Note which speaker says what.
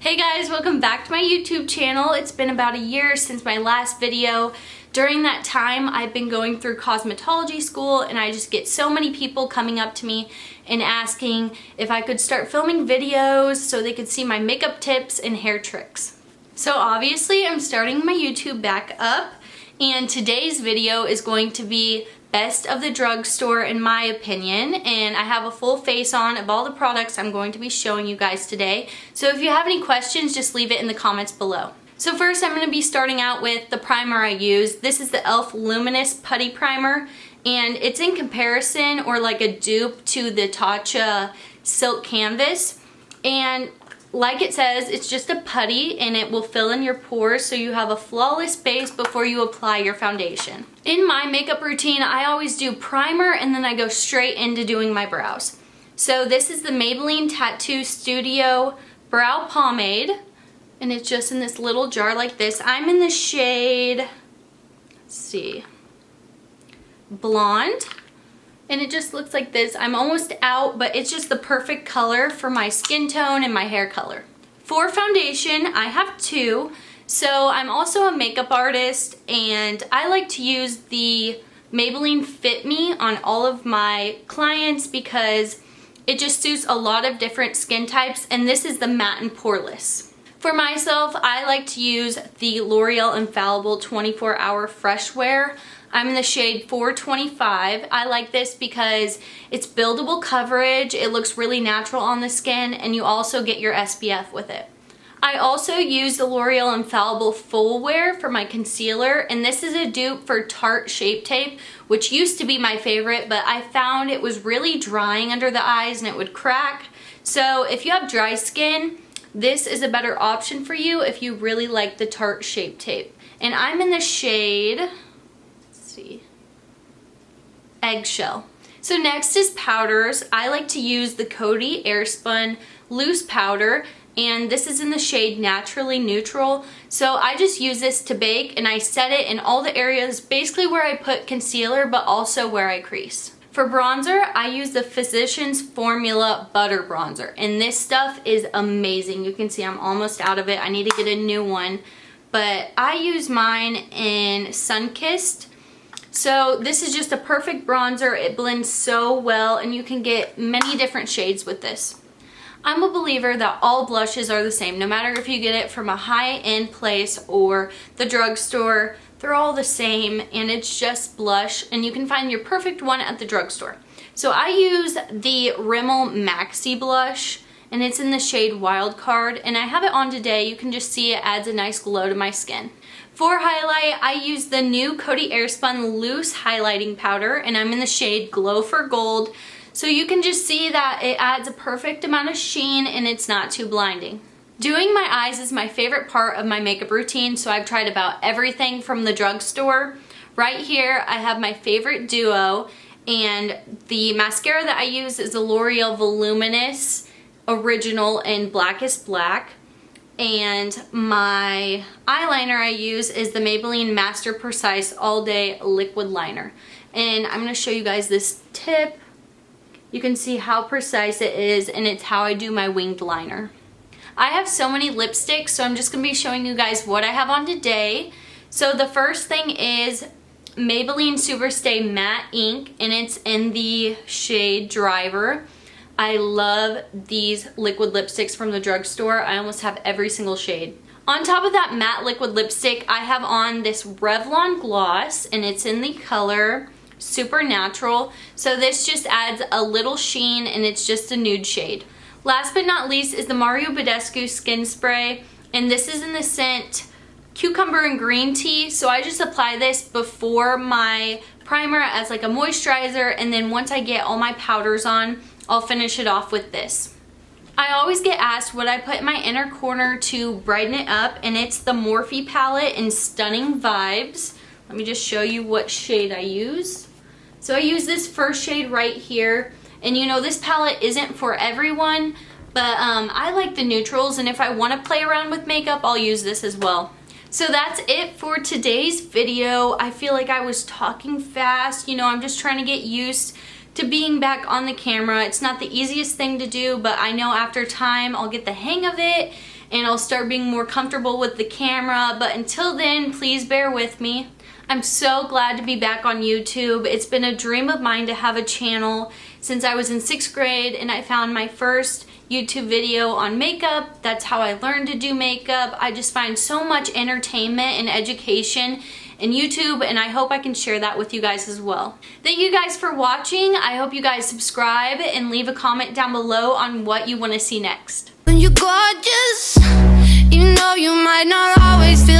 Speaker 1: Hey guys, welcome back to my YouTube channel. It's been about a year since my last video. During that time, I've been going through cosmetology school and I just get so many people coming up to me and asking if I could start filming videos so they could see my makeup tips and hair tricks. So obviously I'm starting my YouTube back up, and today's video is going to be best of the drugstore in my opinion, and I have a full face on of all the products I'm going to be showing you guys today. So if you have any questions, just leave it in the comments below. So first I'm going to be starting out with the primer I use. This is the e.l.f. Luminous Putty Primer, and it's in comparison or like a dupe to the Tatcha Silk Canvas, and like it says, it's just a putty and it will fill in your pores so you have a flawless base before you apply your foundation. In my makeup routine, I always do primer and then I go straight into doing my brows. So this is the Maybelline Tattoo Studio Brow Pomade, and it's just in this little jar like this. I'm in the shade, let's see, Blonde. And it just looks like this. I'm almost out, but it's just the perfect color for my skin tone and my hair color. For foundation, I have two. So I'm also a makeup artist and I like to use the Maybelline Fit Me on all of my clients because it just suits a lot of different skin types, and this is the matte and poreless. For myself, I like to use the L'Oreal Infallible 24-Hour Fresh Wear. I'm in the shade 425. I like this because it's buildable coverage, it looks really natural on the skin, and you also get your SPF with it. I also use the L'Oreal Infallible Full Wear for my concealer, and this is a dupe for Tarte Shape Tape, which used to be my favorite, but I found it was really drying under the eyes and it would crack. So if you have dry skin, this is a better option for you if you really like the Tarte Shape Tape. And I'm in the shade, Eggshell. So next is powders. I like to use the Coty Airspun Loose Powder, and this is in the shade Naturally Neutral. So I just use this to bake and I set it in all the areas basically where I put concealer, but also where I crease. For bronzer, I use the Physicians Formula Butter Bronzer, and this stuff is amazing. You can see I'm almost out of it. I need to get a new one, but I use mine in Sunkissed. So this is just a perfect bronzer. It blends so well and you can get many different shades with this. I'm a believer that all blushes are the same. No matter if you get it from a high-end place or the drugstore, they're all the same and it's just blush, and you can find your perfect one at the drugstore. So I use the Rimmel Maxi Blush, and it's in the shade Wild Card, and I have it on today. You can just see it adds a nice glow to my skin. For highlight, I use the new Coty Airspun Loose Highlighting Powder, and I'm in the shade Glow for Gold. So you can just see that it adds a perfect amount of sheen and it's not too blinding. Doing my eyes is my favorite part of my makeup routine, so I've tried about everything from the drugstore. Right here, I have my favorite duo, and the mascara that I use is the L'Oreal Voluminous Original in Blackest Black. And my eyeliner I use is the Maybelline Master Precise All Day Liquid Liner. And I'm going to show you guys this tip. You can see how precise it is, and it's how I do my winged liner. I have so many lipsticks, so I'm just going to be showing you guys what I have on today. So the first thing is Maybelline Superstay Matte Ink, and it's in the shade Driver. I love these liquid lipsticks from the drugstore. I almost have every single shade. On top of that matte liquid lipstick, I have on this Revlon gloss, and it's in the color Supernatural. So this just adds a little sheen, and it's just a nude shade. Last but not least is the Mario Badescu Skin Spray, and this is in the scent Cucumber and Green Tea. So I just apply this before my primer as like a moisturizer, and then once I get all my powders on, I'll finish it off with this. I always get asked what I put in my inner corner to brighten it up, and it's the Morphe palette in Stunning Vibes. Let me just show you what shade I use. So I use this first shade right here, and you know this palette isn't for everyone, but I like the neutrals, and if I want to play around with makeup, I'll use this as well. So that's it for today's video. I feel like I was talking fast. You know, I'm just trying to get used to being back on the camera. It's not the easiest thing to do, but I know after time I'll get the hang of it and I'll start being more comfortable with the camera. But until then, please bear with me. I'm so glad to be back on YouTube. It's been a dream of mine to have a channel since I was in 6th grade and I found my first YouTube video on makeup. That's how I learned to do makeup. I just find so much entertainment and education in YouTube, and I hope I can share that with you guys as well. Thank you guys for watching. I hope you guys subscribe and leave a comment down below on what you want to see next. When you're gorgeous, you know you might not always feel